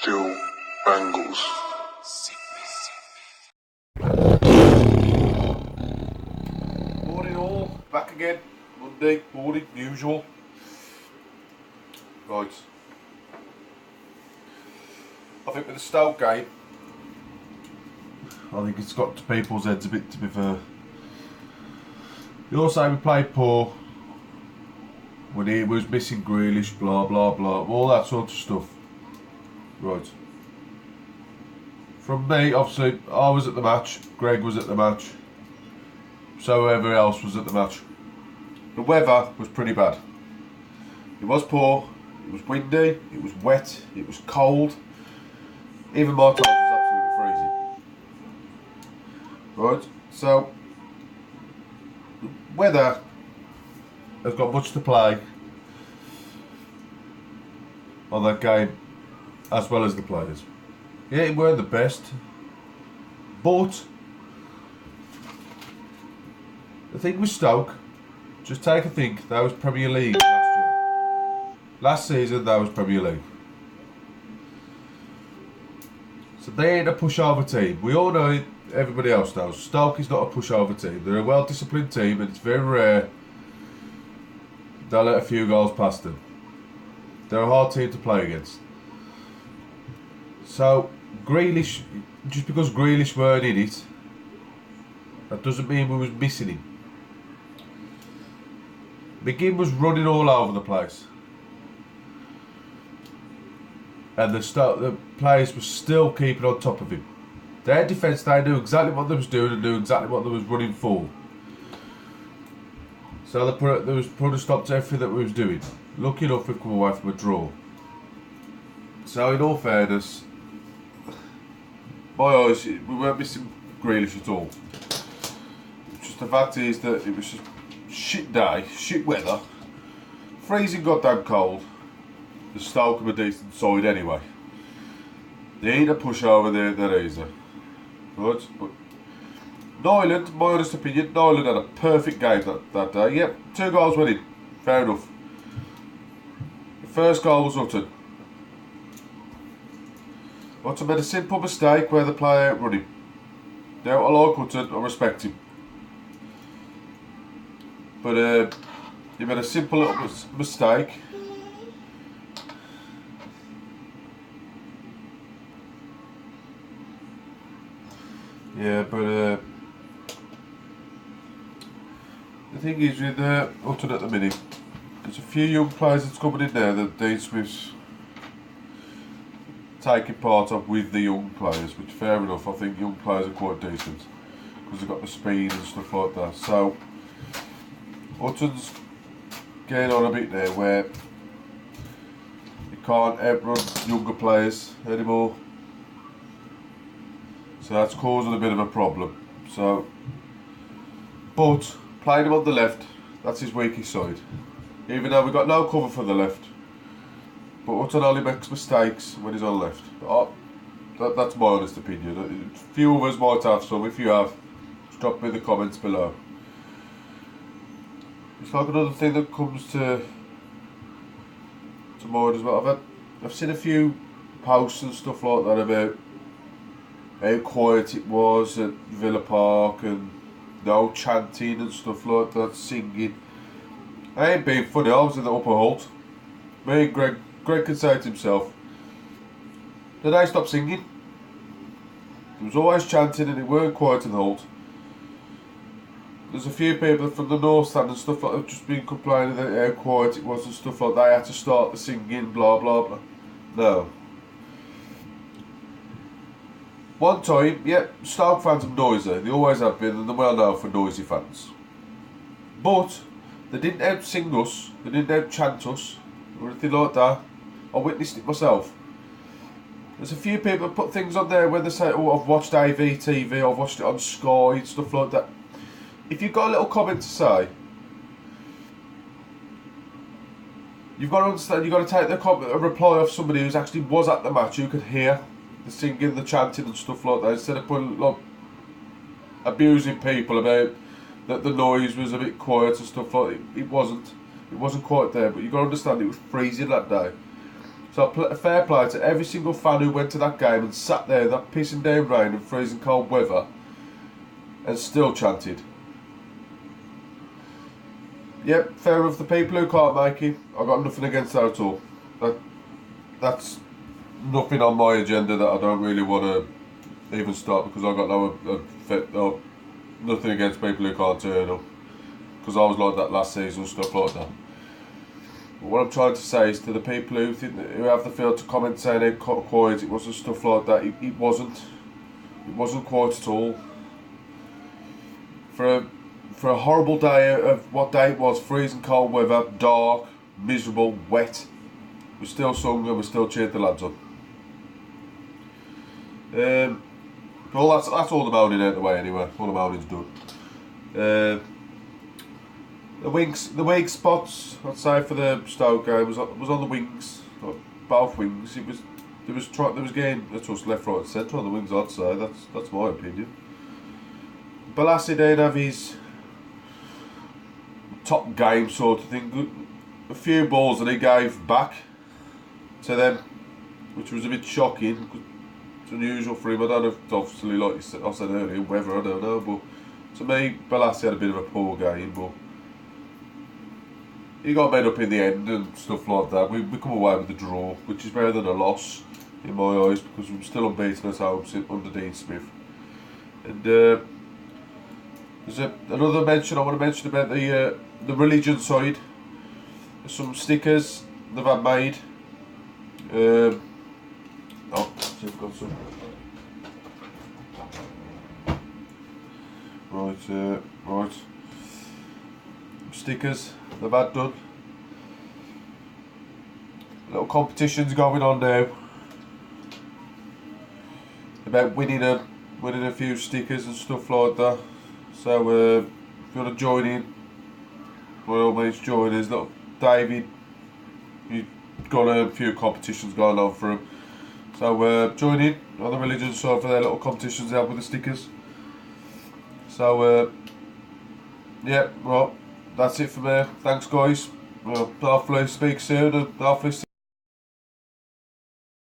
still bangles. Morning all, back again, Monday morning, usual. Right. I think with the Stoke game, I think it's got to people's heads a bit, to be fair. You also we played poor when he was missing Grealish, blah blah blah, all that sort of stuff. Right. From me, obviously, I was at the match, Greg was at the match, so whoever else was at the match. The weather was pretty bad. It was poor, it was windy, it was wet, it was cold. Even my toes was absolutely freezing. Right, so the weather has got much to play on that game, as well as the players. Yeah, it weren't the best, but the thing with Stoke, just take a think, that was Premier League last year. Last season, that was Premier League. So they ain't a pushover team. We all know it, everybody else knows. Stoke is not a pushover team. They're a well-disciplined team, and it's very rare they'll let a few goals past them. They're a hard team to play against. So Grealish, just because Grealish weren't in it, that doesn't mean we was missing him. McGinn was running all over the place, and the players were still keeping on top of him. Their defence, they knew exactly what they was doing and knew exactly what they was running for. So they put a stop to everything that we was doing. Lucky enough, we've come away from a draw. So in all fairness, my eyes, we weren't missing Grealish at all. Just the fact is that it was just shit day, shit weather, freezing goddamn cold. The Stoke are a decent side anyway. They ain't a pushover there either. Right? But Nyland, my honest opinion, Nyland had a perfect game that day. Yep, 2 goals went in. Fair enough. The first goal was uttered. Hutton made a simple mistake where the player outrun him. Now, I like Hutton, I respect him. But he made a simple little mistake. Yeah, but the thing is with Hutton at the minute, there's a few young players that's coming in there that Dean Smith's taking part of with the young players, which fair enough, I think young players are quite decent because they've got the speed and stuff like that. So Hutton's getting on a bit there where he can't outrun younger players anymore. So that's causing a bit of a problem. So, but playing him on the left, that's his weakest side. Even though we've got no cover for the left, but Hutton only makes mistakes when he's on left. That's my honest opinion. A few of us might have some. If you have, just drop me in the comments below. It's like another thing that comes to mind as well. I've seen a few posts and stuff like that about how quiet it was at Villa Park and no chanting and stuff like that, singing. I ain't being funny, I was in the upper halt. Me and Greg can say it himself. Did I stop singing? There was always chanting and it weren't quiet in the halt. There's a few people from the North Stand and stuff like that have just been complaining that how quiet it was and stuff like that. They had to start the singing, blah blah blah. No. One time, yeah, Stoke fans are noisy. They always have been, and they're well known for noisy fans. But they didn't out-sing us, they didn't out-chant us, or anything like that. I witnessed it myself. There's a few people that put things on there where they say, oh, I've watched AVTV, I've watched it on Sky, and stuff like that. If you've got a little comment to say, you've got to understand, you've got to take a reply of somebody who's actually was at the match, who could hear the singing, the chanting and stuff like that, instead of putting like abusing people about that the noise was a bit quiet and stuff like that. It wasn't quite there, but you got to understand it was freezing that day. So fair play to every single fan who went to that game and sat there in that pissing down rain and freezing cold weather and still chanted. Yep, fair enough. The people who can't make it, I've got nothing against that at all. That's nothing on my agenda that I don't really want to even start, because I've got no nothing against people who can't turn up, because I was like that last season, stuff like that. But what I'm trying to say is to the people who have the feel to comment saying how quiet it was and stuff like that, it wasn't quiet at all. For a horrible day of what day it was, freezing cold weather, dark, miserable, wet, we still sung and we still cheered the lads on. Well, that's all the moaning out of the way anyway. All the moaning's done. The weak spots, I'd say, for the Stoke game was on the wings, both wings. There was getting a touch left, right, and centre on the wings. I'd say that's my opinion. Balassi didn't have his top game sort of thing. A few balls that he gave back to them, which was a bit shocking. It's unusual for him. I don't know if, obviously, like I said earlier, whether, I don't know, but to me, Balassi had a bit of a poor game, but he got made up in the end and stuff like that. We come away with a draw, which is better than a loss in my eyes, because we're still unbeaten at home under Dean Smith. And there's another mention I want to mention about the religion side. There's some stickers they've had made. See if I've got some. Right. Stickers they've had done. Little competitions going on now about winning a few stickers and stuff like that. So if you want to join in, by all means join us. Look, David, you've got a few competitions going on for him. So join in on the religion side for their little competitions out with the stickers. So yeah, well, that's it for me. Thanks guys. Hopefully speak soon and hopefully